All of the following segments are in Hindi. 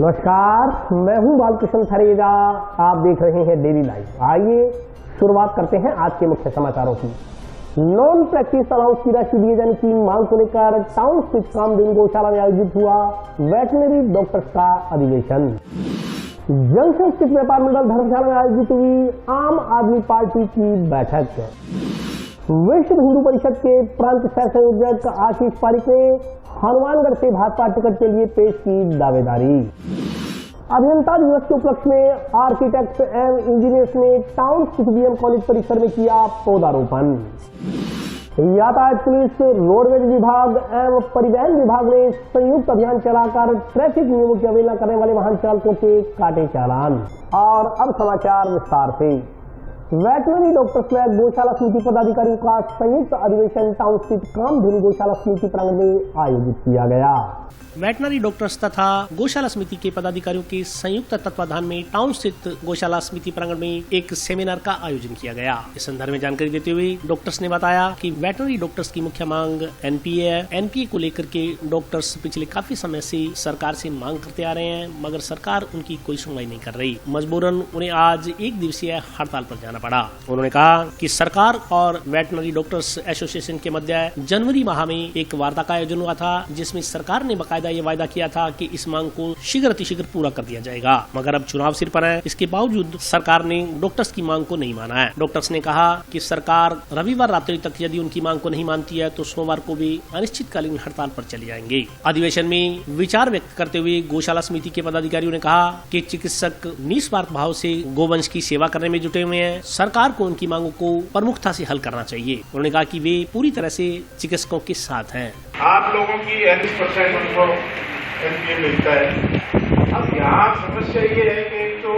नमस्कार, मैं हूं बालकृष्ण थरेजा। आप देख रहे हैं डेली लाइव। आइए शुरुआत करते हैं आज के मुख्य समाचारों की। नॉन प्रैक्टिस अलाउंस की राशि दिए जाने की मांग को लेकर टाउन स्थित कामधेनु गौशाला में आयोजित हुआ वेटनरी डॉक्टर्स का अधिवेशन। जंक्शन स्थित व्यापार मंडल धर्मशाला में आयोजित हुई आम आदमी पार्टी की बैठक। विश्व हिंदू परिषद के प्रांत सह संयोजक आशीष पारिक ने हनुमानगढ़ से भाजपा टिकट के लिए पेश की दावेदारी। अभियंता दिवस के उपलक्ष्य में आर्किटेक्ट्स एवं इंजीनियर्स ने टाउन स्थित बीएम कॉलेज परिसर में किया पौधारोपण। यातायात पुलिस, रोडवेज विभाग एवं परिवहन विभाग ने संयुक्त अभियान चलाकर ट्रैफिक नियमों की अवहेलना करने वाले वाहन चालकों के काटे चालान। और अब समाचार विस्तार से। वेटनरी डॉक्टर्स व गौशाला समिति पदाधिकारियों का संयुक्त अधिवेशन टाउन स्थित कामधेनु गौशाला समिति प्रांगण में आयोजित किया गया। वेटनरी डॉक्टर्स तथा गौशाला समिति के पदाधिकारियों के संयुक्त तत्वाधान में टाउन स्थित गौशाला समिति प्रांगण में एक सेमिनार का आयोजन किया गया। इस संदर्भ में जानकारी देते हुए डॉक्टर्स ने बताया कि वेटनरी डॉक्टर्स की मुख्य मांग एनपीए है। एनपीए को लेकर के डॉक्टर्स पिछले काफी समय से सरकार से मांग करते आ रहे हैं, मगर सरकार उनकी कोई सुनवाई नहीं कर रही। मजबूरन उन्हें आज एक दिवसीय हड़ताल पर जाना पड़ा। उन्होंने कहा कि सरकार और वेटनरी डॉक्टर्स एसोसिएशन के मध्य जनवरी माह में एक वार्ता का आयोजन हुआ था, जिसमें सरकार ने बाकायदा ये वायदा किया था कि इस मांग को शीघ्र अतिशीघ्र पूरा कर दिया जाएगा, मगर अब चुनाव सिर पर है। इसके बावजूद सरकार ने डॉक्टर्स की मांग को नहीं माना है। डॉक्टर्स ने कहा कि सरकार रविवार रात्रि तक यदि उनकी मांग को नहीं मानती है तो सोमवार को भी अनिश्चितकालीन हड़ताल पर चले जाएंगे। अधिवेशन में विचार व्यक्त करते हुए गौशाला समिति के पदाधिकारियों ने कहा कि चिकित्सक निस्वार्थ भाव से गोवंश की सेवा करने में जुटे हुए हैं। सरकार को उनकी मांगों को प्रमुखता से हल करना चाहिए। उन्होंने कहा कि वे पूरी तरह से चिकित्सकों के साथ हैं। आप लोगों की 80% उनको एनपीए मिलता है। अब यहाँ समस्या ये है कि तो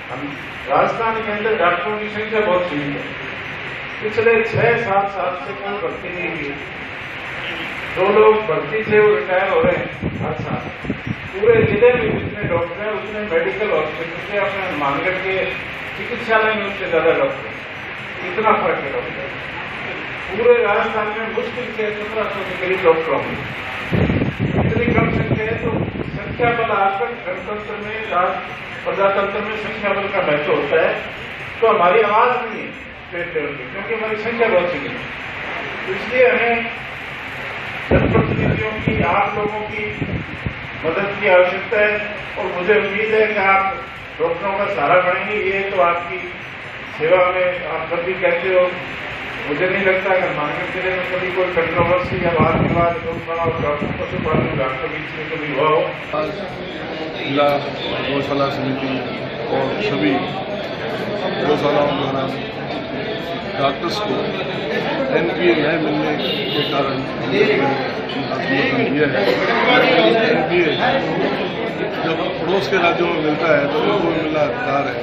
हम राजस्थान के अंदर डॉक्टरों की संख्या बहुत सीमित है। पिछले 6-7 साल से कोई भर्ती नहीं हुई। 2 लोग भर्ती थे, वो रिटायर हो रहे हैं हर साल। पूरे जिले में जितने डॉक्टर हैं उतने मेडिकल हॉस्पिटल के अपने मानगढ़ के चिकित्सालय में उससे ज्यादा डॉक्टर। इतना फर्क है डॉक्टर। पूरे राजस्थान में मुश्किल से 1500 के करीब डॉक्टर होंगे। इतनी कम संख्या है तो संख्या बल आजकल गणतंत्र में, प्रजातंत्र में संख्या बल का महत्व होता है। तो हमारी आवाज नहीं है स्टेट लेवल की, क्योंकि हमारी संख्या बहुत सीमित है। तो इसलिए हमें जनप्रतिनिधियों की, आप लोगों की मदद की आवश्यकता है। और मुझे उम्मीद है कि आप डॉक्टरों का सहारा बनेंगे। ये तो आपकी सेवा में आप कभी कहते हो। मुझे नहीं लगता कि मानगढ़ जिले में कभी कोई कंट्रोवर्सी या वाद विवाद डॉक्टर पशुपालन विभाग के बीच में कभी हुआ हो। आज जिला गौशाला समिति और सभी गौशालाओं द्वारा डॉक्टर्स को एनपीए न मिलने के कारण आत्मसमर्पण किया है। एनपीए जब पड़ोस के राज्यों में मिलता है तो उनको मिलना अधिकार है।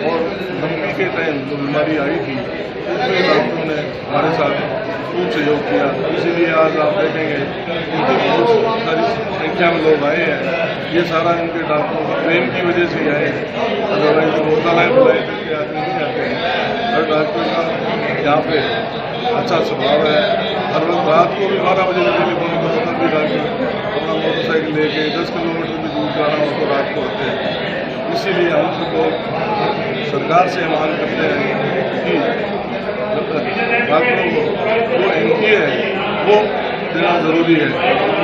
और लंबी के टाइम जो बीमारी आई थी उसमें डॉक्टरों ने हमारे साथ खूब सहयोग किया। इसीलिए आज आप देखेंगे उनकी बहुत सारी संख्या में लोग आए हैं। ये सारा इनके डॉक्टरों के प्रेम की वजह से आए हैं। अदरवाइज जो गौशालाएँ बुलाए करके आदमी नहीं आते हैं। हर डॉक्टर का यहाँ पे अच्छा स्वभाव है। हर वक्त रात को भी 12 बजे टेलीफोन पर भी डॉक्टर अपना मोटरसाइकिल लेके 10 किलोमीटर भी दूर जाना हो तो रात को होते हैं। इसीलिए हम सब लोग सरकार से मांग करते हैं कि डॉक्टरों को वो एनपीए है वो देना जरूरी है।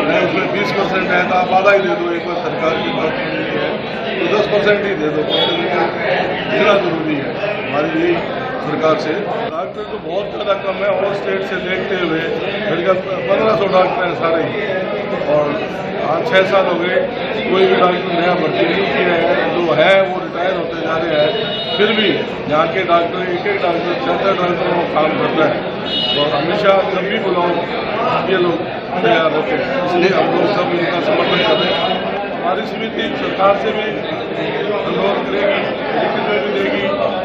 मैं उसमें 20% है तो आप आधा ही दे दो। एक बार सरकार की बात है तो 10% ही दे दो। देना जरूरी है हमारी यही सरकार से। डॉक्टर तो बहुत ज़्यादा कम है। और स्टेट से देखते हुए मेरे 1500 डॉक्टर हैं सारे ही। और आज 6 साल हो गए कोई भी डॉक्टर नया भर्ती नहीं किया है। जो है वो रिटायर होते जा रहे हैं। फिर भी यहाँ के डॉक्टर एक डॉक्टर 4 डॉक्टरों को काम करता है। और हमेशा जब भी बुलाओ ये लोग तैयार होते हैं। इसलिए हम लोग सब इनका समर्थन कर रहे हैं। हमारी समिति सरकार से भी अनुरोध करेगी, लिखित में भी देगी।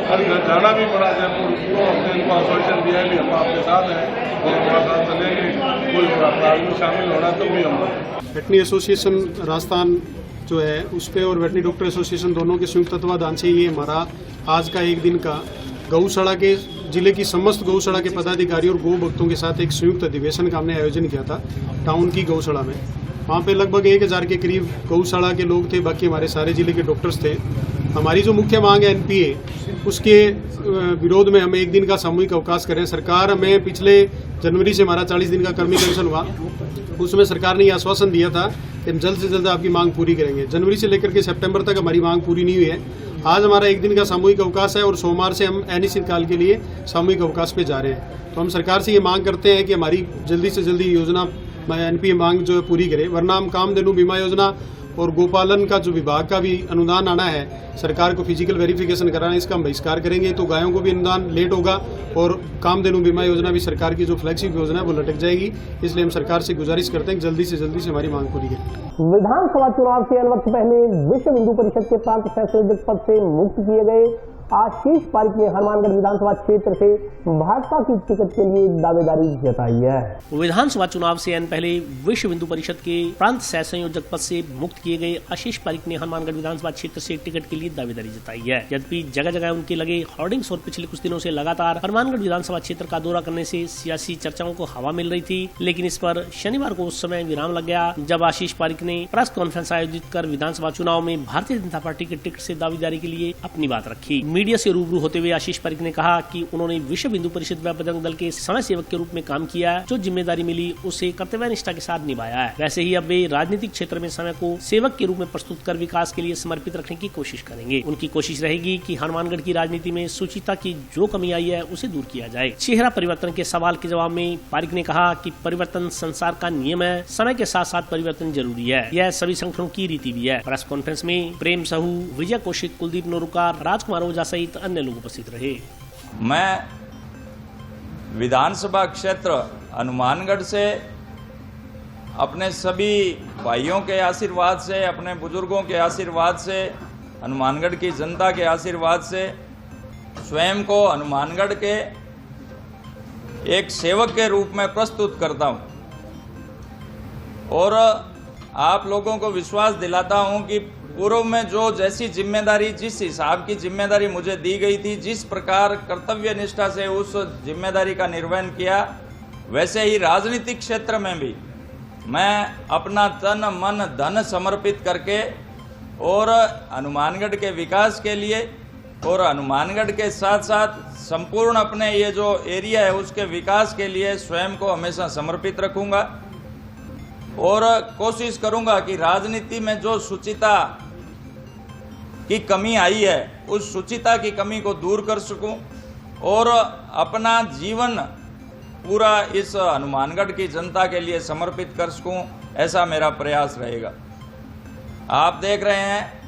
हर घर जाना भी पड़ा जयपुर तो हमने इनको आश्वासन दिया है कि हम आपके साथ हैं और हमारे साथ चलेंगे। कोई प्रावधान में शामिल होना तो भी हम वेटनरी एसोसिएशन राजस्थान जो है उस पर और वेटनरी डॉक्टर एसोसिएशन दोनों के संयुक्त तत्वाधान से ये हमारा आज का एक दिन का गौशाला के जिले की समस्त गौशाला के पदाधिकारी और गौ भक्तों के साथ एक संयुक्त अधिवेशन का हमने आयोजन किया था टाउन की गौशाला में। वहाँ पे लगभग 1000 के करीब गौशाला के लोग थे, बाकी हमारे सारे जिले के डॉक्टर्स थे। हमारी जो मुख्य मांग है एनपीए, उसके विरोध में हम 1 दिन का सामूहिक अवकाश करें। सरकार हमें पिछले जनवरी से हमारा 40 दिन का कर्मी पेंशन हुआ, उसमें सरकार ने यह आश्वासन दिया था कि हम जल्द से जल्द आपकी मांग पूरी करेंगे। जनवरी से लेकर के सितंबर तक हमारी मांग पूरी नहीं हुई है। आज हमारा 1 दिन का सामूहिक अवकाश है और सोमवार से हम अनिश्चितकाल के लिए सामूहिक अवकाश पे जा रहे हैं। तो हम सरकार से ये मांग करते हैं कि हमारी जल्दी से जल्दी योजना एनपीए मांग जो है पूरी करे, वरना हम कामधेनु बीमा योजना और गोपालन का जो विभाग का भी अनुदान आना है, सरकार को फिजिकल वेरिफिकेशन कराना, इसका हम बहिष्कार करेंगे। तो गायों को भी अनुदान लेट होगा और कामधेनु बीमा योजना भी सरकार की जो फ्लैगशिप योजना है वो लटक जाएगी। इसलिए हम सरकार से गुजारिश करते हैं कि जल्दी से हमारी मांग पूरी करें। विधानसभा चुनाव से वक्त पहले विश्व हिंदू परिषद के प्रांत संयोजक पद से मुक्त किए गए आशीष पारिक ने हनुमानगढ़ विधानसभा क्षेत्र से भाजपा की टिकट के लिए दावेदारी जताई है। विधानसभा चुनाव से आने पहले विश्व हिंदू परिषद के प्रांत सह संयोजक पद से मुक्त किए गए आशीष पारिक ने हनुमानगढ़ विधानसभा क्षेत्र से टिकट के लिए दावेदारी जताई है। यद्यपि जगह जगह उनके लगे होर्डिंग्स और पिछले कुछ दिनों से लगातार हनुमानगढ़ विधानसभा क्षेत्र का दौरा करने से सियासी चर्चाओं को हवा मिल रही थी, लेकिन इस पर शनिवार को उस समय विराम लग गया जब आशीष पारिक ने प्रेस कॉन्फ्रेंस आयोजित कर विधानसभा चुनाव में भारतीय जनता पार्टी के टिकट से दावेदारी के लिए अपनी बात रखी। मीडिया से रूबरू होते हुए आशीष पारिक ने कहा कि उन्होंने विश्व हिंदू परिषद व बजरंग दल के समय सेवक के रूप में काम किया, जो जिम्मेदारी मिली उसे कर्तव्य निष्ठा के साथ निभाया है। वैसे ही अब वे राजनीतिक क्षेत्र में समय को सेवक के रूप में प्रस्तुत कर विकास के लिए समर्पित रखने की कोशिश करेंगे। उनकी कोशिश रहेगी कि हनुमानगढ़ की राजनीति में सुचिता की जो कमी आई है उसे दूर किया जाए। चेहरा परिवर्तन के सवाल के जवाब में पारिक ने कहा कि परिवर्तन संसार का नियम है, समय के साथ साथ परिवर्तन जरूरी है, यह सभी संगठनों की रीति भी है। प्रेस कॉन्फ्रेंस में प्रेम साहू, विजय कौशिक, कुलदीप नोरुकार, राजकुमार ओझा सहित अन्य लोग उपस्थित रहे। मैं विधानसभा क्षेत्र हनुमानगढ़ से अपने सभी भाइयों के आशीर्वाद से, अपने बुजुर्गों के आशीर्वाद से, हनुमानगढ़ की जनता के आशीर्वाद से स्वयं को हनुमानगढ़ के एक सेवक के रूप में प्रस्तुत करता हूं और आप लोगों को विश्वास दिलाता हूं कि पूर्व में जो जैसी जिम्मेदारी, जिस हिसाब की जिम्मेदारी मुझे दी गई थी, जिस प्रकार कर्तव्य निष्ठा से उस जिम्मेदारी का निर्वहन किया, वैसे ही राजनीतिक क्षेत्र में भी मैं अपना तन मन धन समर्पित करके और हनुमानगढ़ के विकास के लिए और हनुमानगढ़ के साथ साथ संपूर्ण अपने ये जो एरिया है उसके विकास के लिए स्वयं को हमेशा समर्पित रखूंगा और कोशिश करूंगा कि राजनीति में जो शुचिता की कमी आई है उस शुचिता की कमी को दूर कर सकूं और अपना जीवन पूरा इस हनुमानगढ़ की जनता के लिए समर्पित कर सकूं, ऐसा मेरा प्रयास रहेगा। आप देख रहे हैं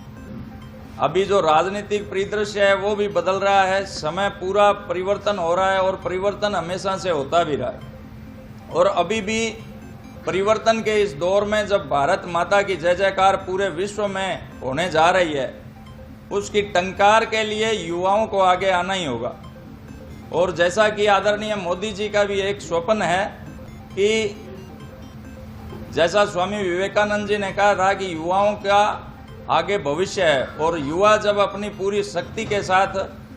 अभी जो राजनीतिक परिदृश्य है वो भी बदल रहा है, समय पूरा परिवर्तन हो रहा है और परिवर्तन हमेशा से होता भी रहा है और अभी भी परिवर्तन के इस दौर में जब भारत माता की जय जयकार पूरे विश्व में होने जा रही है, उसकी टंकार के लिए युवाओं को आगे आना ही होगा। और जैसा कि आदरणीय मोदी जी का भी एक स्वप्न है कि जैसा स्वामी विवेकानंद जी ने कहा था कि युवाओं का आगे भविष्य है और युवा जब अपनी पूरी शक्ति के साथ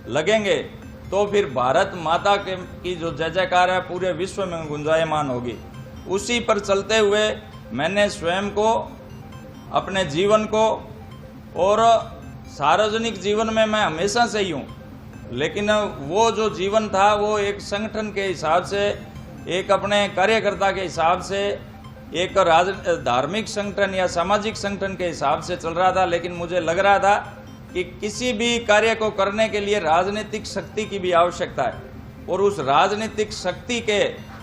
लगेंगे तो फिर भारत माता की जो जय जयकार है पूरे विश्व में गुंजायमान होगी। उसी पर चलते हुए मैंने स्वयं को, अपने जीवन को, और सार्वजनिक जीवन में मैं हमेशा से ही हूँ, लेकिन वो जो जीवन था वो एक संगठन के हिसाब से, एक अपने कार्यकर्ता के हिसाब से, एक धार्मिक संगठन या सामाजिक संगठन के हिसाब से चल रहा था। लेकिन मुझे लग रहा था कि किसी भी कार्य को करने के लिए राजनीतिक शक्ति की भी आवश्यकता है और उस राजनीतिक शक्ति के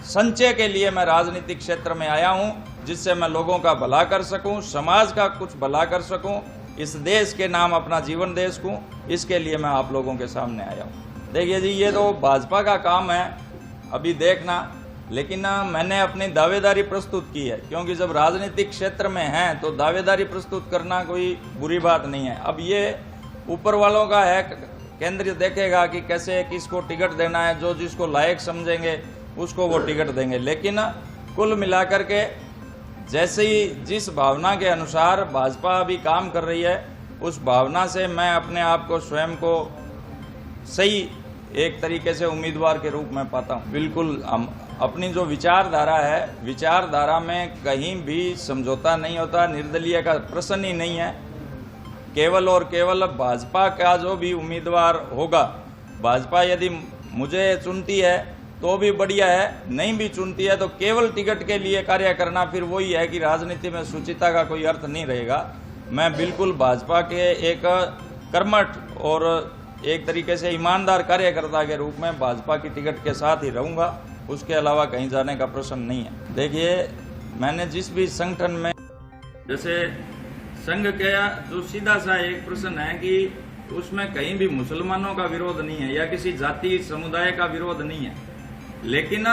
संचय के लिए मैं राजनीतिक क्षेत्र में आया हूं, जिससे मैं लोगों का भला कर सकूं, समाज का कुछ भला कर सकूं, इस देश के नाम अपना जीवन दे सकूं, इसके लिए मैं आप लोगों के सामने आया हूं। देखिए जी, ये तो भाजपा का काम है अभी देखना, लेकिन मैंने अपनी दावेदारी प्रस्तुत की है, क्योंकि जब राजनीतिक क्षेत्र में हैं तो दावेदारी प्रस्तुत करना कोई बुरी बात नहीं है। अब ये ऊपर वालों का है, केंद्र देखेगा कि कैसे किसको टिकट देना है, जो जिसको लायक समझेंगे उसको वो टिकट देंगे। लेकिन कुल मिलाकर के जैसे ही जिस भावना के अनुसार भाजपा अभी काम कर रही है, उस भावना से मैं अपने आप को, स्वयं को सही एक तरीके से उम्मीदवार के रूप में पाता हूँ। बिल्कुल हम अपनी जो विचारधारा है, विचारधारा में कहीं भी समझौता नहीं होता, निर्दलीय का प्रश्न ही नहीं है। केवल और केवल भाजपा का जो भी उम्मीदवार होगा, भाजपा यदि मुझे चुनती है तो भी बढ़िया है, नहीं भी चुनती है तो केवल टिकट के लिए कार्य करना फिर वही है कि राजनीति में शुचिता का कोई अर्थ नहीं रहेगा। मैं बिल्कुल भाजपा के एक कर्मठ और एक तरीके से ईमानदार कार्यकर्ता के रूप में भाजपा की टिकट के साथ ही रहूंगा, उसके अलावा कहीं जाने का प्रश्न नहीं है। देखिए, मैंने जिस भी संगठन में, जैसे संघ का जो सीधा सा एक प्रश्न है कि उसमें कहीं भी मुसलमानों का विरोध नहीं है या किसी जाति समुदाय का विरोध नहीं है, लेकिन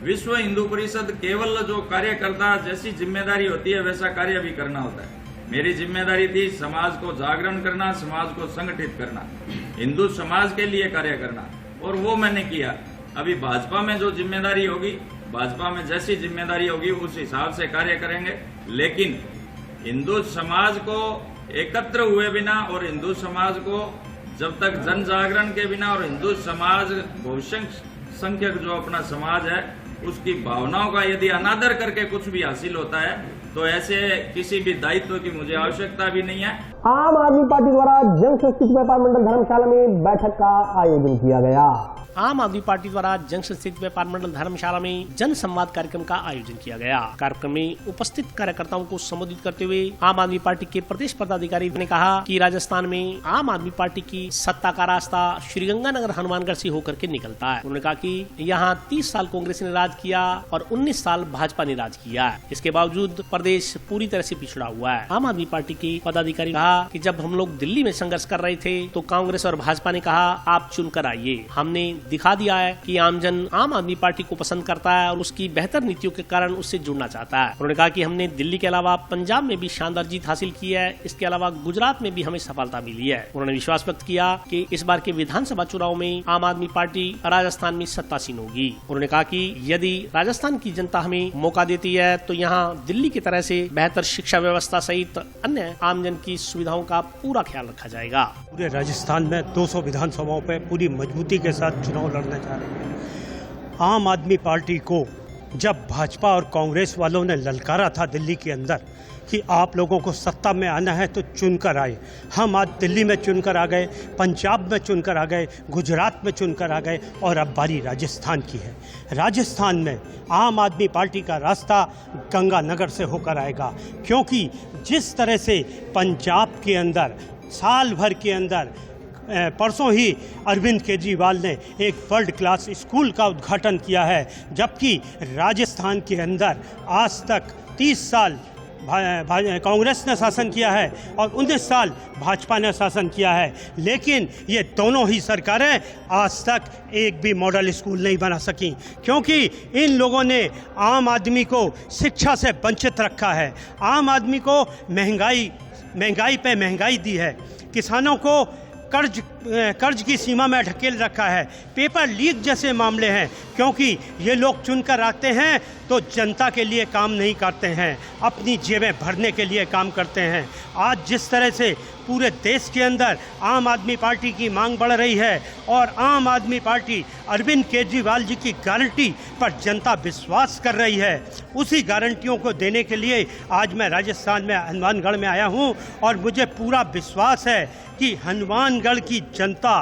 विश्व हिंदू परिषद केवल जो कार्यकर्ता जैसी जिम्मेदारी होती है वैसा कार्य भी करना होता है। मेरी जिम्मेदारी थी समाज को जागरण करना, समाज को संगठित करना, हिंदू समाज के लिए कार्य करना, और वो मैंने किया। अभी भाजपा में जो जिम्मेदारी होगी, भाजपा में जैसी जिम्मेदारी होगी उस हिसाब से कार्य करेंगे, लेकिन हिंदू समाज को एकत्र हुए बिना और हिंदू समाज को जब तक जन जागरण के बिना और हिंदू समाज बहुसंख्यक जो अपना समाज है उसकी भावनाओं का यदि अनादर करके कुछ भी हासिल होता है तो ऐसे किसी भी दायित्व की मुझे आवश्यकता भी नहीं है। आम आदमी पार्टी द्वारा जन संस्कृति व्यापार मंडल धर्मशाला में बैठक का आयोजन किया गया। आम आदमी पार्टी द्वारा जंक्शन स्थित व्यापार मंडल धर्मशाला में जन संवाद कार्यक्रम का आयोजन किया गया। कार्यक्रम में उपस्थित कार्यकर्ताओं को संबोधित करते हुए आम आदमी पार्टी के प्रदेश पदाधिकारी ने कहा कि राजस्थान में आम आदमी पार्टी की सत्ता का रास्ता श्रीगंगानगर हनुमानगढ़ से होकर के निकलता है। उन्होंने कहा कि यहाँ 30 साल कांग्रेस ने राज किया और 19 साल भाजपा ने राज किया है। इसके बावजूद प्रदेश पूरी तरह से पिछड़ा हुआ है। आम आदमी पार्टी के पदाधिकारी कहा कि जब हम लोग दिल्ली में संघर्ष कर रहे थे तो कांग्रेस और भाजपा ने कहा आप चुनकर आइए। हमने दिखा दिया है कि आमजन आम आदमी पार्टी को पसंद करता है और उसकी बेहतर नीतियों के कारण उससे जुड़ना चाहता है। उन्होंने कहा कि हमने दिल्ली के अलावा पंजाब में भी शानदार जीत हासिल की है, इसके अलावा गुजरात में भी हमें सफलता मिली है। उन्होंने विश्वास व्यक्त किया कि इस बार के विधानसभा चुनाव में आम आदमी पार्टी राजस्थान में सत्तासीन होगी। उन्होंने कहा कि यदि राजस्थान की जनता हमें मौका देती है तो यहाँ दिल्ली की तरह से बेहतर शिक्षा व्यवस्था सहित अन्य आमजन की सुविधाओं का पूरा ख्याल रखा जाएगा। पूरे राजस्थान में 200 विधानसभाओं पे पूरी मजबूती के साथ चुनाव लड़ने जा रहे हैं। आम आदमी पार्टी को जब भाजपा और कांग्रेस वालों ने ललकारा था दिल्ली के अंदर कि आप लोगों को सत्ता में आना है तो चुनकर आए, हम आज दिल्ली में चुनकर आ गए, पंजाब में चुनकर आ गए, गुजरात में चुनकर आ गए और अब बारी राजस्थान की है। राजस्थान में आम आदमी पार्टी का रास्ता गंगानगर से होकर आएगा, क्योंकि जिस तरह से पंजाब के अंदर साल भर के अंदर परसों ही अरविंद केजरीवाल ने एक वर्ल्ड क्लास स्कूल का उद्घाटन किया है, जबकि राजस्थान के अंदर आज तक 30 साल कांग्रेस ने शासन किया है और 19 साल भाजपा ने शासन किया है, लेकिन ये दोनों ही सरकारें आज तक एक भी मॉडल स्कूल नहीं बना सकी, क्योंकि इन लोगों ने आम आदमी को शिक्षा से वंचित रखा है, आम आदमी को महंगाई पे महंगाई दी है, किसानों को कर्ज की सीमा में ढकेल रखा है, पेपर लीक जैसे मामले हैं, क्योंकि ये लोग चुनकर आते हैं तो जनता के लिए काम नहीं करते हैं, अपनी जेबें भरने के लिए काम करते हैं। आज जिस तरह से पूरे देश के अंदर आम आदमी पार्टी की मांग बढ़ रही है और आम आदमी पार्टी अरविंद केजरीवाल जी की गारंटी पर जनता विश्वास कर रही है, उसी गारंटियों को देने के लिए आज मैं राजस्थान में हनुमानगढ़ में आया हूं और मुझे पूरा विश्वास है कि हनुमानगढ़ की जनता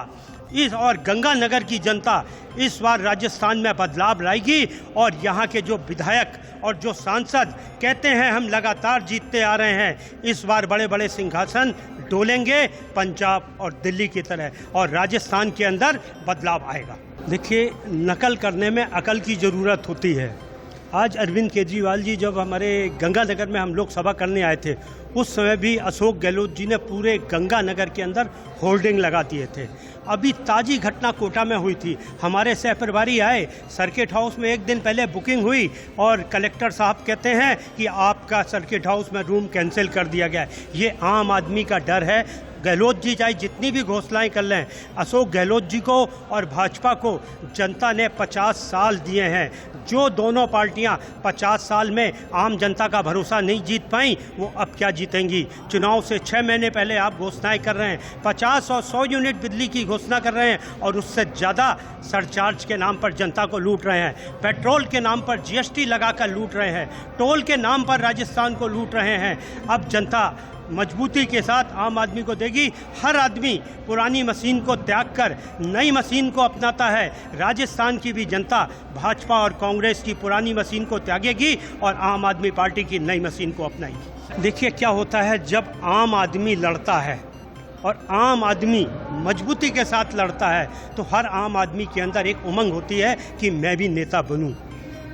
और गंगानगर की जनता इस बार राजस्थान में बदलाव लाएगी और यहाँ के जो विधायक और जो सांसद कहते हैं हम लगातार जीतते आ रहे हैं, इस बार बड़े बड़े सिंहासन डोलेंगे पंजाब और दिल्ली की तरह और राजस्थान के अंदर बदलाव आएगा। देखिए, नकल करने में अकल की ज़रूरत होती है। आज अरविंद केजरीवाल जी जब हमारे गंगानगर में हम लोग सभा करने आए थे, उस समय भी अशोक गहलोत जी ने पूरे गंगानगर के अंदर होर्डिंग लगा दिए थे। अभी ताज़ी घटना कोटा में हुई थी, हमारे सहप्रभारी आए, सर्किट हाउस में एक दिन पहले बुकिंग हुई और कलेक्टर साहब कहते हैं कि आपका सर्किट हाउस में रूम कैंसिल कर दिया गया है। ये आम आदमी का डर है, गहलोत जी चाहे जितनी भी घोषणाएं कर लें, अशोक गहलोत जी को और भाजपा को जनता ने 50 साल दिए हैं। जो दोनों पार्टियां 50 साल में आम जनता का भरोसा नहीं जीत पाई, वो अब क्या जीतेंगी। चुनाव से 6 महीने पहले आप घोषणाएं कर रहे हैं, 50 और 100 यूनिट बिजली की घोषणा कर रहे हैं और उससे ज़्यादा सरचार्ज के नाम पर जनता को लूट रहे हैं, पेट्रोल के नाम पर GST लगाकर लूट रहे हैं, टोल के नाम पर राजस्थान को लूट रहे हैं। अब जनता मजबूती के साथ आम आदमी को देगी। हर आदमी पुरानी मशीन को त्याग कर नई मशीन को अपनाता है। राजस्थान की भी जनता भाजपा और कांग्रेस की पुरानी मशीन को त्यागेगी और आम आदमी पार्टी की नई मशीन को अपनाएगी। देखिए क्या होता है, जब आम आदमी लड़ता है और आम आदमी मजबूती के साथ लड़ता है तो हर आम आदमी के अंदर एक उमंग होती है कि मैं भी नेता बनूं।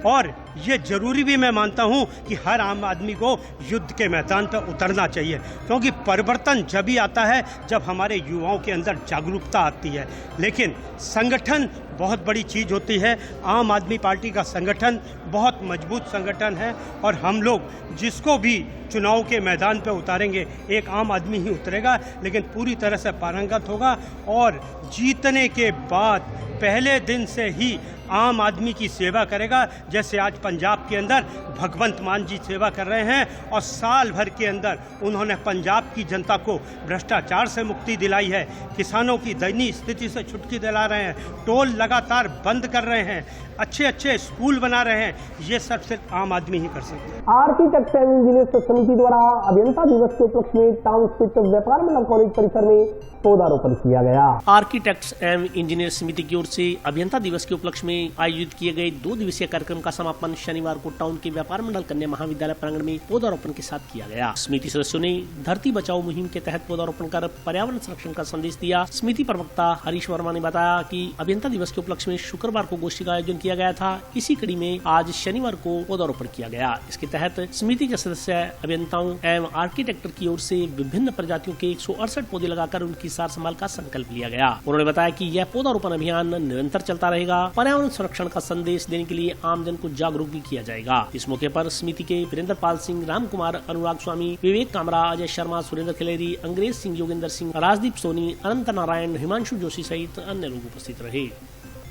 और ये जरूरी भी मैं मानता हूं कि हर आम आदमी को युद्ध के मैदान पर उतरना चाहिए, क्योंकि परिवर्तन जब ही आता है जब हमारे युवाओं के अंदर जागरूकता आती है। लेकिन संगठन बहुत बड़ी चीज़ होती है। आम आदमी पार्टी का संगठन बहुत मजबूत संगठन है और हम लोग जिसको भी चुनाव के मैदान पर उतारेंगे, एक आम आदमी ही उतरेगा, लेकिन पूरी तरह से पारंगत होगा और जीतने के बाद पहले दिन से ही आम आदमी की सेवा करेगा। जैसे आज पंजाब के अंदर भगवंत मान जी सेवा कर रहे हैं और साल भर के अंदर उन्होंने पंजाब की जनता को भ्रष्टाचार से मुक्ति दिलाई है, किसानों की दयनीय स्थिति से छुटकी दिला रहे हैं, टोल लगातार बंद कर रहे हैं, अच्छे अच्छे स्कूल बना रहे हैं। ये सब सिर्फ आम आदमी ही कर सकते हैं। आर्किटेक्ट एवं इंजीनियर्स समिति द्वारा अभियंता दिवस के उपलक्ष्य में टाउन स्थित व्यापार मंडल कॉलेज परिसर में पौधारोपण किया गया। आर्किटेक्ट्स एवं इंजीनियर समिति की ओर से अभियंता दिवस के उपलक्ष्य में आयोजित किए गए 2 दिवसीय कार्यक्रम का समापन शनिवार को टाउन के व्यापार मंडल कन्या महाविद्यालय प्रांगण में पौधारोपण के साथ किया गया। समिति सदस्यों ने धरती बचाओ मुहिम के तहत पौधारोपण कर पर्यावरण संरक्षण का संदेश दिया। समिति प्रवक्ता हरीश वर्मा ने बताया कि अभियंता दिवस के उपलक्ष्य में शुक्रवार को गोष्ठी का आयोजन किया गया था। इसी कड़ी में आज शनिवार को पौधारोपण किया गया। इसके तहत समिति के सदस्य अभियंताओं एवं आर्किटेक्टर की ओर से विभिन्न प्रजातियों के 168 पौधे लगाकर उनकी सार संभाल का संकल्प लिया गया। उन्होंने बताया कि यह पौधारोपण अभियान निरंतर चलता रहेगा। पर्यावरण संरक्षण का संदेश देने के लिए आमजन को जागरूक भी किया जाएगा। इस मौके पर समिति के वीरेंद्र पाल सिंह, राम कुमार, अनुराग स्वामी, विवेक कामरा, अजय शर्मा, सुरेंद्र खिलेरी, अंग्रेज सिंह, योगेंद्र सिंह, राजदीप सोनी, अनंत नारायण, हिमांशु जोशी सहित अन्य लोग उपस्थित रहे।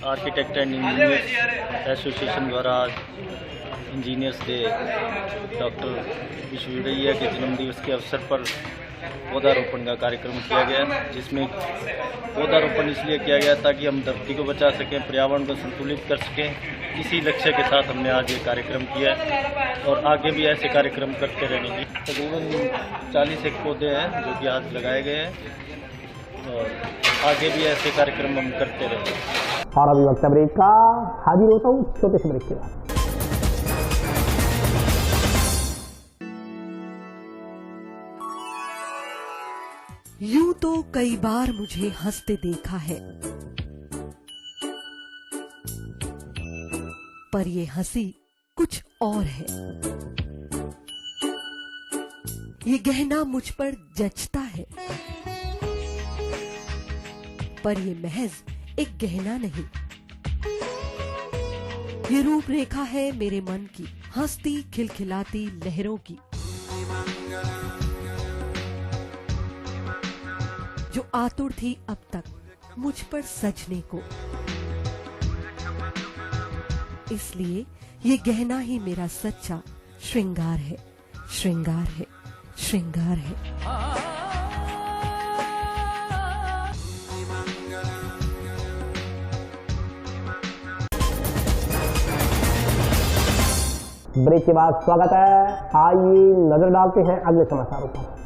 आर्किटेक्ट एंड इंजीनियर्स एसोसिएशन द्वारा इंजीनियर्स डे डॉक्टर विश्वेश्वरैया के जन्मदिवस के अवसर पर पौधारोपण का कार्यक्रम किया गया, जिसमें पौधारोपण इसलिए किया गया ताकि हम धरती को बचा सकें, पर्यावरण को संतुलित कर सकें। इसी लक्ष्य के साथ हमने आज ये कार्यक्रम किया और आगे भी ऐसे कार्यक्रम करते रहेंगे। तकरीबन 41 पौधे हैं जो कि आज लगाए गए हैं और आगे भी ऐसे कार्यक्रम हम करते रहेंगे। और अभी वक्त ब्रेक का, हाजिर होता हूँ छोटे से ब्रेक के बाद। यूं तो कई बार मुझे हंसते देखा है, पर ये हंसी कुछ और है। ये गहना मुझ पर जचता है, पर ये महज एक गहना नहीं, ये रूपरेखा है मेरे मन की, हंसती खिलखिलाती लहरों की, जो आतुर थी अब तक मुझ पर सजने को। इसलिए ये गहना ही मेरा सच्चा श्रृंगार है, श्रृंगार है, श्रृंगार है। ब्रेक के बाद स्वागत है। आइए नजर डालते हैं अगले समाचारों पर।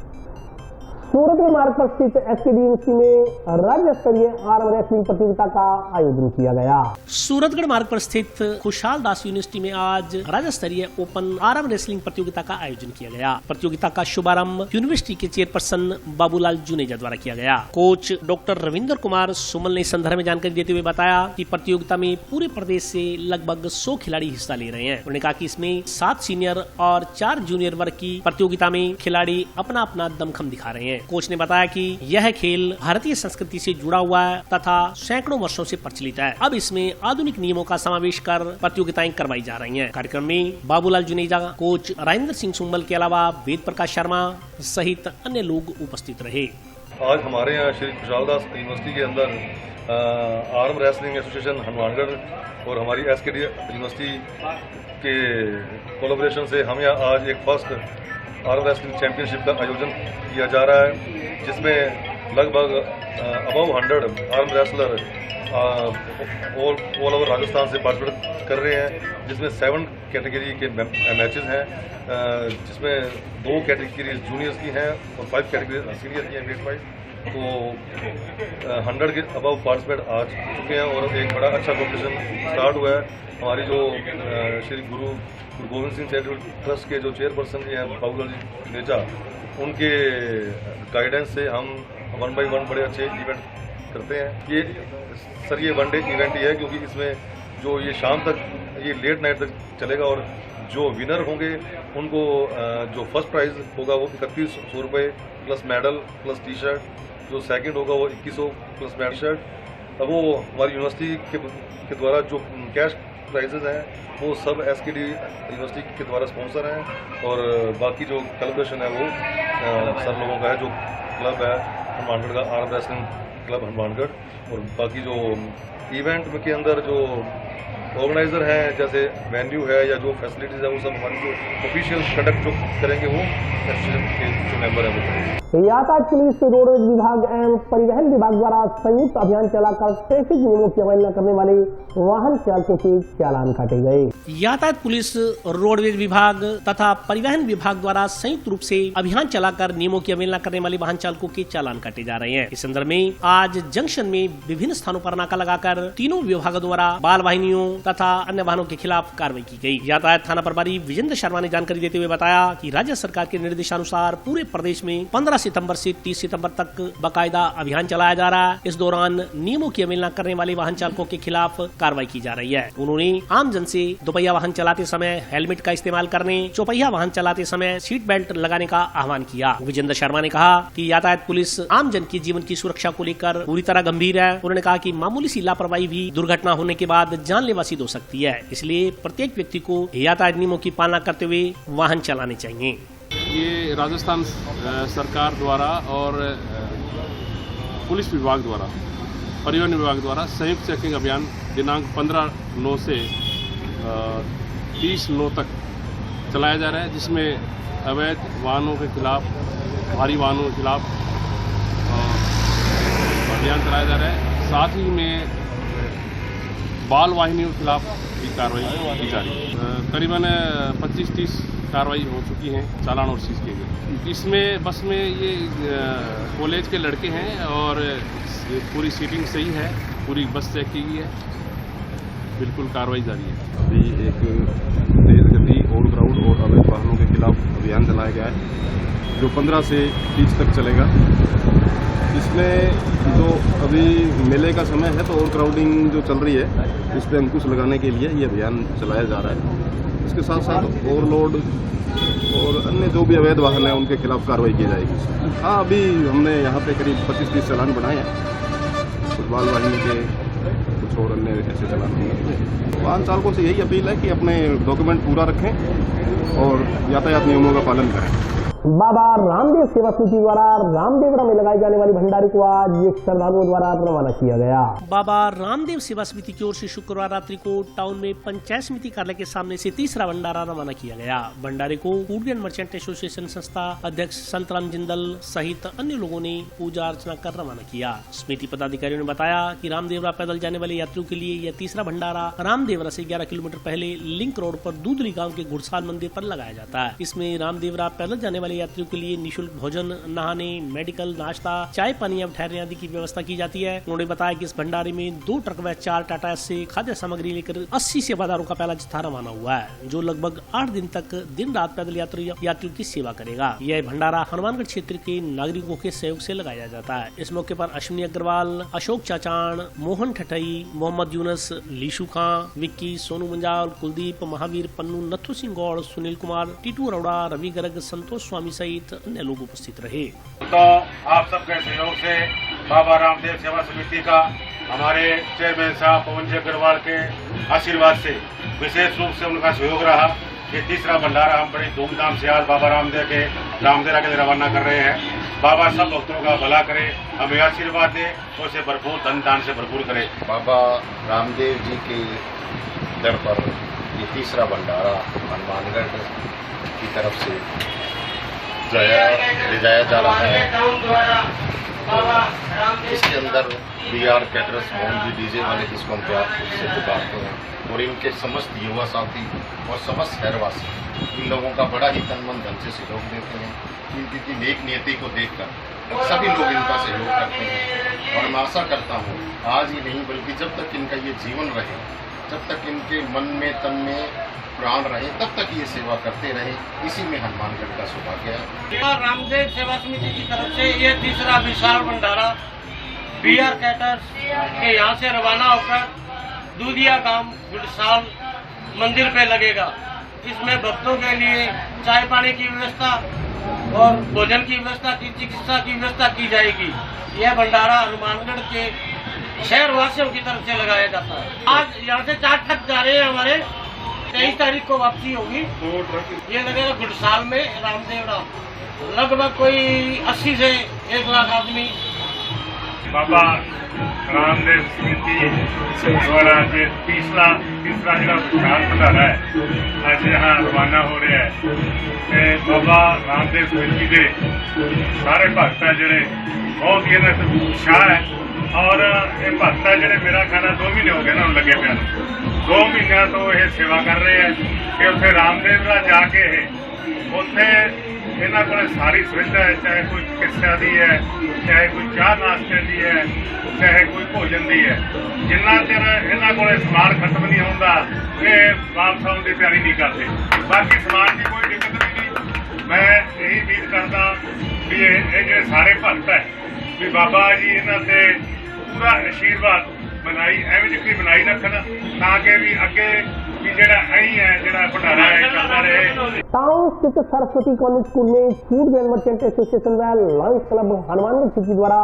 सूरतगढ़ मार्ग पर स्थित एसकेडीएमसी में राज्य स्तरीय आर्म रेसलिंग प्रतियोगिता का आयोजन किया गया। सूरतगढ़ मार्ग पर स्थित खुशहाल दास यूनिवर्सिटी में आज राज्य स्तरीय ओपन आर्म रेसलिंग प्रतियोगिता का आयोजन किया गया। प्रतियोगिता का शुभारंभ यूनिवर्सिटी के चेयरपर्सन बाबूलाल जुनेजा द्वारा किया गया। Coach doctor Ravindra Kumar Samuel ने इस संदर्भ में जानकारी देते हुए बताया कि प्रतियोगिता में पूरे प्रदेश से लगभग 100 खिलाड़ी हिस्सा ले रहे हैं। उन्होंने कहा कि इसमें 7 सीनियर और 4 जूनियर वर्ग की प्रतियोगिता में खिलाड़ी अपना अपना दमखम दिखा रहे हैं। हैं। कोच ने बताया कि यह खेल भारतीय संस्कृति से जुड़ा हुआ है तथा सैकड़ों वर्षों से प्रचलित है। अब इसमें आधुनिक नियमों का समावेश कर प्रतियोगिताएं करवाई जा रही हैं। कार्यक्रम में बाबूलाल जुनेजा, कोच राजेंद्र सिंह सुंबल के अलावा वेद प्रकाश शर्मा सहित अन्य लोग उपस्थित रहे। आज हमारे यहाँ श्री खुशहालदास यूनिवर्सिटी के अंदर आर्म रेसलिंग एसोसिएशन हनुमानगढ़ और हमारी SKD यूनिवर्सिटी के कोलैबोरेशन से हम यहाँ आज एक फर्स्ट आर्म रेसलिंग चैंपियनशिप का आयोजन किया जा रहा है, जिसमें लगभग above 100 arm wrestler all over Rajasthan से पार्टिसिपेट कर रहे हैं, जिसमें 7 कैटेगरी के मैचेस हैं, जिसमें 2 कैटेगरी जूनियर्स की हैं और 5 कैटेगरी सीनियर की हैं वेट वाइज। तो 100 के अबव पार्टिसिपेट आ चुके हैं और एक बड़ा अच्छा कॉम्पिटिशन स्टार्ट हुआ है। हमारी जो श्री गुरु गोविंद सिंह चैरिटेबल ट्रस्ट के जो चेयरपर्सन जी हैं बाबूलाल जी जुनेजा, उनके गाइडेंस से हम 1 बाय 1 बड़े अच्छे इवेंट करते हैं। ये वन डे इवेंट ही है, क्योंकि इसमें जो ये शाम तक, ये लेट नाइट तक चलेगा और जो विनर होंगे उनको जो फर्स्ट प्राइज़ होगा वो 3100 रुपये प्लस मेडल प्लस टी-शर्ट, जो सेकंड होगा वो 2100 प्लस मेडल शर्ट। अब वो हमारी यूनिवर्सिटी के द्वारा जो कैश प्राइजेज हैं वो सब SKD यूनिवर्सिटी के द्वारा स्पॉन्सर हैं और बाकी जो कोलैबोरेशन है वो सर लोगों का है, जो क्लब है हनुमानगढ़ का आर्म रेसलिंग क्लब हनुमानगढ़, और बाकी जो इवेंट के अंदर जो ऑर्गेनाइजर हैं जैसे वेन्यू है या जो फैसिलिटीज है वो सब हमारी जो ऑफिशियल कंडक्ट जो करेंगे वो एसोसिएशन के जो मेंबर हैं वो करेंगे। यातायात पुलिस, रोडवेज विभाग एवं परिवहन विभाग द्वारा संयुक्त अभियान चलाकर ट्रैफिक नियमों की अवहेलना करने वाले वाहन चालकों के चालान काटे गए। यातायात पुलिस, रोडवेज विभाग तथा परिवहन विभाग द्वारा संयुक्त रूप से अभियान चलाकर नियमों की अवहेलना करने वाले वाहन चालकों के चालान काटे जा रहे हैं। इस संदर्भ में आज जंक्शन में विभिन्न स्थानों पर नाका लगाकर तीनों विभागों द्वारा बाल वाहिनियों तथा अन्य वाहनों के खिलाफ कार्रवाई की गई। यातायात थाना प्रभारी विजेंद्र शर्मा ने जानकारी देते हुए बताया कि राज्य सरकार के निर्देशानुसार पूरे प्रदेश में 15 सितंबर से 30 सितंबर तक बाकायदा अभियान चलाया जा रहा है। इस दौरान नियमों की अवहेलना करने वाले वाहन चालकों के खिलाफ कार्रवाई की जा रही है। उन्होंने आम जन से दोपहिया वाहन चलाते समय हेलमेट का इस्तेमाल करने, चौपहिया वाहन चलाते समय सीट बेल्ट लगाने का आह्वान किया। विजेंद्र शर्मा ने कहा कि यातायात पुलिस आम जन की जीवन की सुरक्षा को लेकर पूरी तरह गंभीर है। उन्होंने कहा कि मामूली सी लापरवाही भी दुर्घटना होने के बाद जानलेवा सिद्ध हो सकती है, इसलिए प्रत्येक व्यक्ति को यातायात नियमों की पालना करते हुए वाहन चलाने चाहिए। ये राजस्थान सरकार द्वारा और पुलिस विभाग द्वारा, परिवहन विभाग द्वारा संयुक्त चेकिंग अभियान दिनांक 15/9 से 30/9 तक चलाया जा रहा है, जिसमें अवैध वाहनों के खिलाफ, भारी वाहनों के खिलाफ अभियान चलाया जा रहा है। साथ ही में बाल वाहिनियों के खिलाफ भी कार्रवाई की जा रही है। करीबन 25-30 कार्रवाई हो चुकी हैं, चालान और सीज किए गए। इसमें बस में ये कॉलेज के लड़के हैं और पूरी सीटिंग सही है, पूरी बस चेक की गई है, बिल्कुल कार्रवाई जारी है। अभी एक तेज गति, ओवर क्राउड और अवैध वाहनों के खिलाफ अभियान चलाया गया है, जो 15 से 30 तक चलेगा। इसमें जो अभी मेले का समय है तो ओवर क्राउडिंग जो चल रही है उस पर अंकुश लगाने के लिए ये अभियान चलाया जा रहा है। इसके साथ साथ ओवरलोड और अन्य जो भी अवैध वाहन है उनके खिलाफ कार्रवाई की जाएगी। हाँ, अभी हमने यहाँ पे करीब 25-30 चालान बनाए हैं, कुछ बाल वाहिनी के, कुछ और अन्य ऐसे चालान होंगे। वाहन चालकों से यही अपील है कि अपने डॉक्यूमेंट पूरा रखें और यातायात नियमों का पालन करें। बाबा रामदेव सेवा समिति द्वारा रामदेवरा में लगाई जाने वाली भंडारे को आज श्रद्धालुओं द्वारा रवाना किया गया। बाबा रामदेव सेवा समिति की ओर से शुक्रवार रात्रि को टाउन में पंचायत समिति कार्यालय के सामने से तीसरा भंडारा रवाना किया गया। भंडारे को फूड एंड मर्चेंट एसोसिएशन संस्था अध्यक्ष संतराम जिंदल सहित अन्य लोगों ने पूजा अर्चना कर रवाना किया। समिति पदाधिकारियों ने बताया कि रामदेवरा पैदल जाने वाले यात्रियों के लिए यह तीसरा भंडारा रामदेवरा से 11 किलोमीटर पहले लिंक रोड पर दूधली गाँव के घुड़साल मंदिर पर लगाया जाता है। इसमें रामदेवरा पैदल जाने वाले यात्रियों के लिए निःशुल्क भोजन, नहाने, मेडिकल, नाश्ता, चाय पानी एवं ठहरने आदि की व्यवस्था की जाती है। उन्होंने बताया कि इस भंडारे में 2 ट्रक व 4 टाटा से खाद्य सामग्री लेकर 80 सेवादारों का पहला जत्था रवाना हुआ है, जो लगभग 8 दिन तक दिन रात पैदल यात्रियों की सेवा करेगा। यह भंडारा हनुमानगढ़ क्षेत्र के नागरिकों के सहयोग से लगाया जाता है। इस मौके पर अश्विनी अग्रवाल, अशोक चाचान, मोहन ठठई, मोहम्मद यूनस, लीशु खां, विक्की, सोनू मंजाल, कुलदीप, महावीर, पन्नू, नथु सिंह गौड़, सुनील कुमार, टीटू अरोड़ा, रवि गर्ग, संतोष स्वामी स्वामी सहित अन्य लोग उपस्थित रहे। तो आप सबके सहयोग से बाबा रामदेव सेवा समिति का हमारे चेयरमैन साहब पवन जी अग्रवाल के आशीर्वाद से विशेष रूप से उनका सहयोग रहा कि तीसरा भंडारा हम बड़ी धूमधाम से आज बाबा रामदेव के के लिए रवाना कर रहे हैं। बाबा सब भक्तों का भला करे, हमें आशीर्वाद दे और उसे भरपूर धन दान से भरपूर करे। बाबा रामदेव जी के दर पर ये तीसरा भंडारा हनुमानगढ़ की तरफ से ले जाया जा रहा है। इसके अंदर BR caterers Mohan ji DJ वाले जिसको हम प्यार से पुकारते हैं और इनके समस्त युवा साथी और समस्त शहरवासी इन लोगों का बड़ा ही तन मन धन से सहयोग देते हैं। इनकी नेक नियति को देखकर सभी लोग इनका सहयोग करते हैं और मैं आशा करता हूँ आज ही नहीं बल्कि जब तक इनका ये जीवन रहे, जब तक इनके मन में तन में प्राण रहे, तब तक ये सेवा करते रहे। इसी में हनुमानगढ़ का सौभाग्य है। रामदेव सेवा समिति की तरफ से ये तीसरा विशाल भंडारा BR कैटर्स के यहाँ से रवाना होकर दूधिया गांव गुड़साल मंदिर पे लगेगा। इसमें भक्तों के लिए चाय पानी की व्यवस्था और भोजन की व्यवस्था की, चिकित्सा की व्यवस्था की जाएगी। यह भंडारा हनुमानगढ़ के शहर वासियों की तरफ से लगाया जाता है। आज यहाँ से 4 ट्रक जा रहे हैं, हमारे 23 तारीख को वापसी होगी। ये लगेगा गुड़साल में रामदेव राम, लगभग कोई 80 से 1 लाख आदमी। बाबा रामदेव समिति द्वारा तीसरा जो विशाल भंडारा है आज यहाँ रवाना हो रहा है। बाबा रामदेव समिति के सारे भक्त है जोड़े बहुत ही उत्साह है और ये भक्त है जोड़े मेरा ख्याल 2 महीने हो गए ना लगे पे 2 महीने तो ये सेवा कर रहे हैं कि उत्थे रामदेव जाके उत्थे इन्हों को सारी सुविधा है, चाहे कोई चिकित्सा की है, चाहे कोई चाह नाश्ते की है, चाहे कोई भोजन की है। जिन्ना चिर इन्हों को समान खत्म नहीं होता ये वापस आने की तैयारी नहीं करते। बाकी समान की कोई दिक्कत नहीं। मैं यही उम्मीद करता भी ये जो सारे भक्त है भी बाबा जी इन्हों से पूरा आशीर्वाद बनाई एवं जिक्री बनाई रखना ताकि भी अगे टाउन स्थित सरस्वती कॉन्वेंट स्कूल में फूड ग्रेन मर्चेंट एसोसिएशन व लायंस क्लब हनुमानगढ़ सिटी द्वारा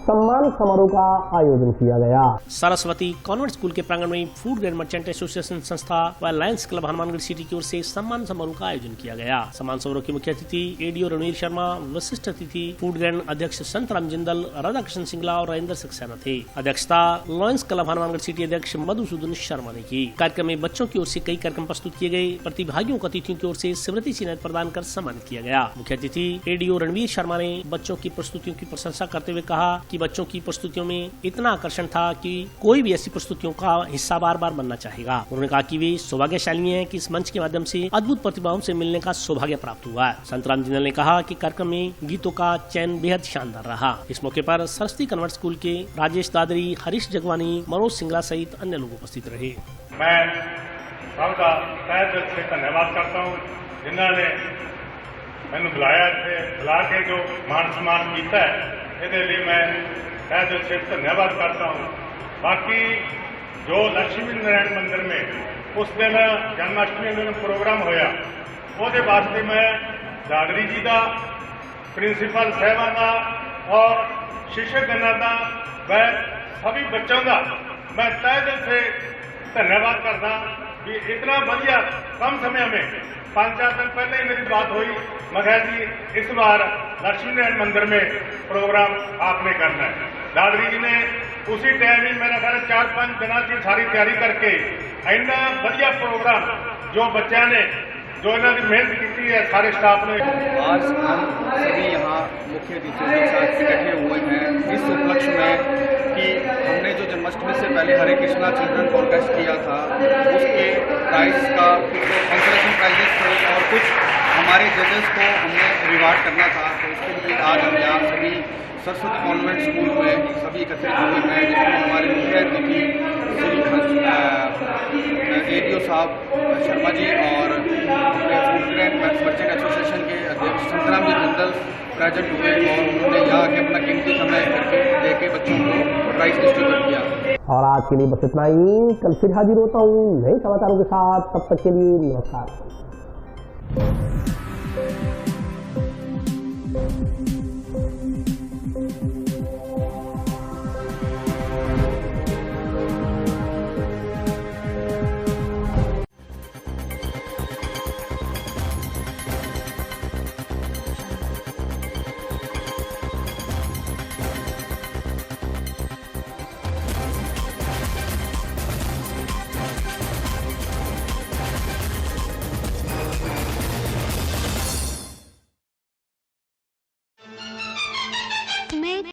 सम्मान समारोह का आयोजन किया गया। सरस्वती कॉन्वेंट स्कूल के प्रांगण में फूड ग्रेन मर्चेंट एसोसिएशन संस्था व लायंस क्लब हनुमानगढ़ सिटी की ओर से सम्मान समारोह का आयोजन किया गया। सम्मान समारोह के मुख्य अतिथि ADO रणवीर शर्मा, विशिष्ट अतिथि फूड ग्रेन अध्यक्ष संतराम जिंदल, राधाकृष्ण सिंगला और राजेंद्र सक्सेना थे। अध्यक्षता लायंस क्लब हनुमानगढ़ सिटी अध्यक्ष मधुसूदन शर्मा ने की। कार्यक्रम में बच्चों की ओर से कई कार्यक्रम प्रस्तुत किए गए। प्रतिभागियों को अतिथियों की ओर से स्मृति चिन्ह प्रदान कर सम्मानित किया गया। मुख्य अतिथि ADO रणवीर शर्मा ने बच्चों की प्रस्तुतियों की प्रशंसा करते हुए कहा कि बच्चों की प्रस्तुतियों में इतना आकर्षण था कि कोई भी ऐसी प्रस्तुतियों का हिस्सा बार बार बनना चाहेगा। उन्होंने कहा कि वे सौभाग्यशाली हैं कि इस मंच के माध्यम से अद्भुत प्रतिभाओं से मिलने का सौभाग्य प्राप्त हुआ है। संतराम जिंदल ने कहा कि कार्यक्रम में गीतों का चयन बेहद शानदार रहा। इस मौके पर सरस्वती कन्वर्ट स्कूल के राजेश दादरी, हरीश जगवानी, मनोज सिंगला सहित अन्य लोग उपस्थित रहे। मैं सबका तहे दिल से धन्यवाद करता हूँ जिन्होंने मैंने बुला के जो मान सम्मान किया है ये मैं तहे दिल से धन्यवाद करता हूँ। बाकी जो लक्ष्मी नारायण मंदिर में उस दिन जन्माष्टमी दिन प्रोग्राम होया वो वास्ते मैं दादरी जी का प्रिंसीपल साहबान का और शिक्षकगणों का व सभी बच्चों का मैं तहे दिल से धन्यवाद करता कि इतना बढ़िया कम समय में 5-4 दिन पहले ही मेरी बात हुई। मैं कहा जी इस बार लक्ष्मी नारायण मंदिर में प्रोग्राम आपने करना है। दादरी जी ने उसी टाइम ही मेरा ख्याल 4-5 दिनों की सारी तैयारी करके इतना बढ़िया प्रोग्राम जो बच्चा ने जो इन्होंने मेहनत की है सारे स्टाफ ने। आज हम सभी यहाँ मुख्य अतिथियों के साथ इकट्ठे हुए हैं इस उपलक्ष्य में कि हमने जो जन्माष्टमी से पहले हरे कृष्णा चिल्ड्रन कॉन्टेस्ट किया था उसके प्राइज का कुछ कंसोलेशन प्राइजेस थे और कुछ हमारे जजेस को हमने रिवार्ड करना था। तो उसके लिए आज हम यहाँ सभी सरस्वती कॉन्वेंट स्कूल में सभी एकत्रित हुए हैं जिसमें हमारे मुख्य अतिथि श्री ADO साहब शर्मा जी और अपने फूड ग्रेन मर्चेंट एसोसिएशन के अध्यक्ष संतराम जी जिंदल प्रेजेंट हुए और उन्होंने यहाँ के अपना कीमती समय दे के बच्चों को प्राइज डिस्ट्रीब्यूट किया। और आज के लिए बस इतना ही। कल फिर हाजिर होता हूँ नए समाचारों के साथ। तब तक के लिए नमस्कार। है।